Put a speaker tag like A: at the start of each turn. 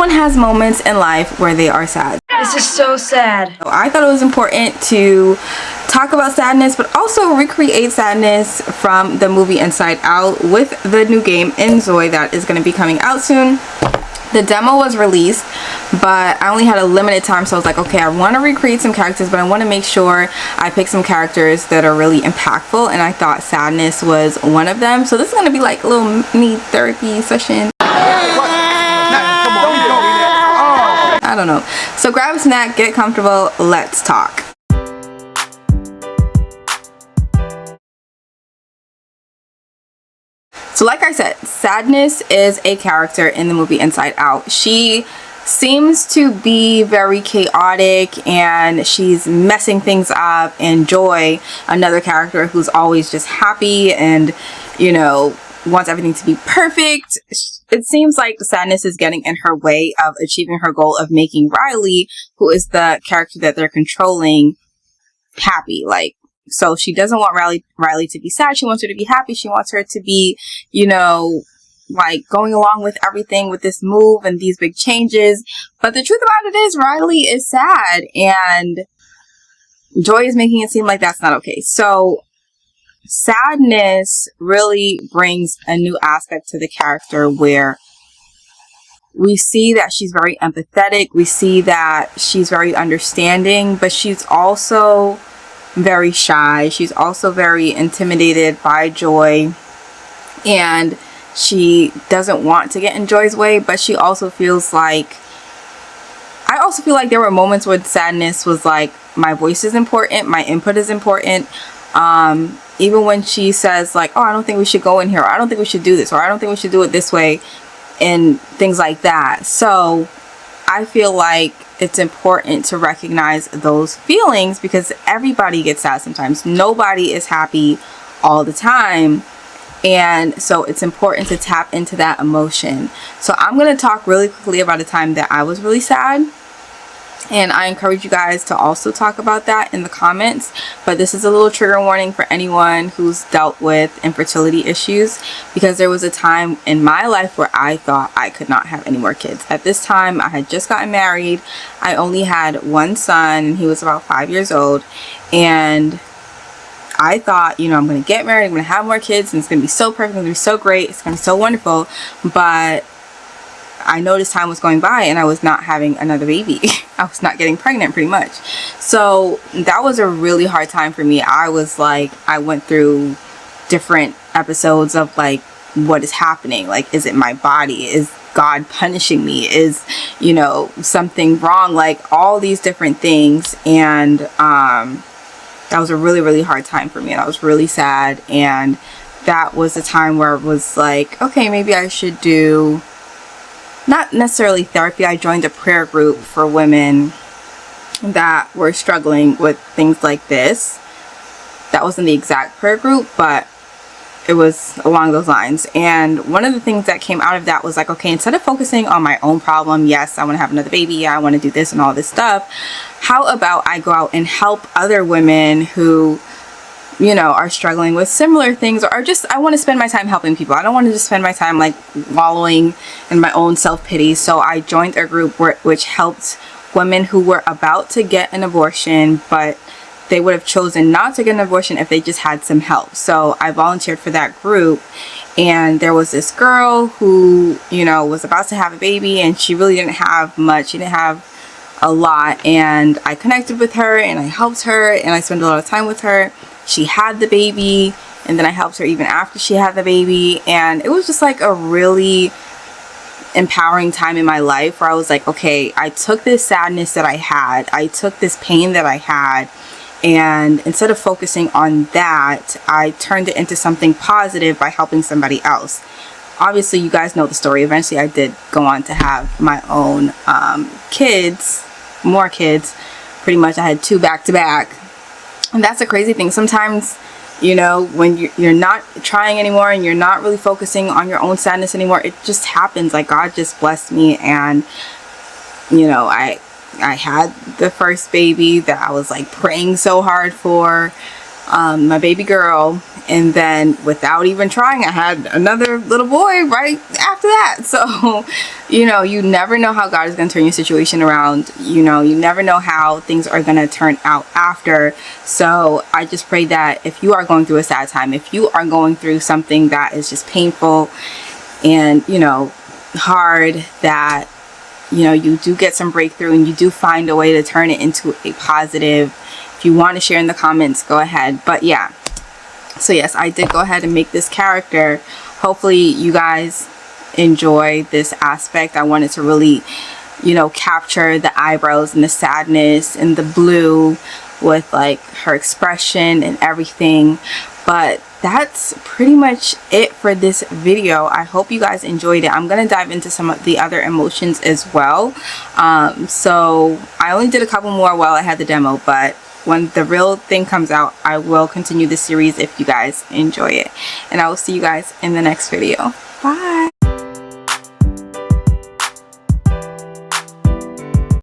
A: Everyone has moments in life where they are sad.
B: This is so sad.
A: So I thought it was important to talk about sadness, but also recreate sadness from the movie Inside Out with the new game Inzoi that is going to be coming out soon. The demo was released, but I only had a limited time, so I was like, okay, I want to recreate some characters, but I want to make sure I pick some characters that are really impactful, and I thought sadness was one of them. So this is going to be like a little mini therapy session. I don't know. So grab a snack, get comfortable, let's talk. So like I said, Sadness is a character in the movie Inside Out. She seems to be very chaotic and she's messing things up, and Joy, another character who's always just happy and, you know, wants everything to be perfect. It seems like Sadness is getting in her way of achieving her goal of making Riley, who is the character that they're controlling, happy. Like, so she doesn't want Riley to be sad. She wants her to be happy. She wants her to be, you know, like going along with everything with this move and these big changes. But the truth about it is Riley is sad and Joy is making it seem like that's not okay. So Sadness really brings a new aspect to the character where we see that she's very empathetic. We see that she's very understanding, but she's also very shy. She's also very intimidated by Joy, and she doesn't want to get in Joy's way, but she also feels like, I also feel like there were moments where Sadness was like, my voice is important, my input is important. Even when she says like, oh, I don't think we should go in here, or I don't think we should do this, or I don't think we should do it this way, and things like that. So I feel like it's important to recognize those feelings because everybody gets sad sometimes. Nobody is happy all the time. And so it's important to tap into that emotion. So I'm going to talk really quickly about a time that I was really sad. And I encourage you guys to also talk about that in the comments. But this is a little trigger warning for anyone who's dealt with infertility issues, because there was a time in my life where I thought I could not have any more kids. At this time, I had just gotten married. I only had one son, and he was about 5 years old. And I thought, you know, I'm going to get married, I'm going to have more kids, and it's going to be so perfect, it's going to be so great, it's going to be so wonderful. But I noticed time was going by and I was not having another baby. I was not getting pregnant pretty much. So that was a really hard time for me. I was like, I went through different episodes of like, what is happening? Like, is it my body? Is God punishing me? Is, you know, something wrong? Like all these different things. And that was a really, really hard time for me. And I was really sad. And that was a time where it was like, okay, maybe I should do, not necessarily therapy. I joined a prayer group for women that were struggling with things like this. That wasn't the exact prayer group, but it was along those lines. And one of the things that came out of that was like, okay, instead of focusing on my own problem, yes, I want to have another baby, I want to do this and all this stuff, how about I go out and help other women who, you know, are struggling with similar things, or just, I want to spend my time helping people. I don't want to just spend my time like wallowing in my own self-pity. So I joined a group which helped women who were about to get an abortion, but they would have chosen not to get an abortion if they just had some help. So I volunteered for that group, and there was this girl who, you know, was about to have a baby, and she really didn't have much. She didn't have a lot, and I connected with her and I helped her and I spent a lot of time with her. She had the baby, and then I helped her even after she had the baby, and it was just like a really empowering time in my life where I was like, okay, I took this sadness that I had, I took this pain that I had, and instead of focusing on that, I turned it into something positive by helping somebody else. Obviously, you guys know the story. Eventually, I did go on to have my own kids, more kids. Pretty much, I had 2 back to back. And that's a crazy thing. Sometimes, you know, when you're not trying anymore and you're not really focusing on your own sadness anymore, it just happens. Like, God just blessed me, and, you know, I had the first baby that I was like praying so hard for. my baby girl, and then without even trying, I had another little boy right after that. So, you know, you never know how God is going to turn your situation around. You know, you never know how things are going to turn out after. So I just pray that if you are going through a sad time, if you are going through something that is just painful and, you know, hard, that, you know, you do get some breakthrough and you do find a way to turn it into a positive. If you want to share in the comments, go ahead. But yeah, so yes, I did go ahead and make this character. Hopefully you guys enjoy this aspect. I wanted to really, you know, capture the eyebrows and the sadness and the blue with like her expression and everything. But that's pretty much it for this video. I hope you guys enjoyed it. I'm gonna dive into some of the other emotions as well. So I only did a couple more while I had the demo, but when the real thing comes out, I will continue the series if you guys enjoy it. And I will see you guys in the next video. Bye.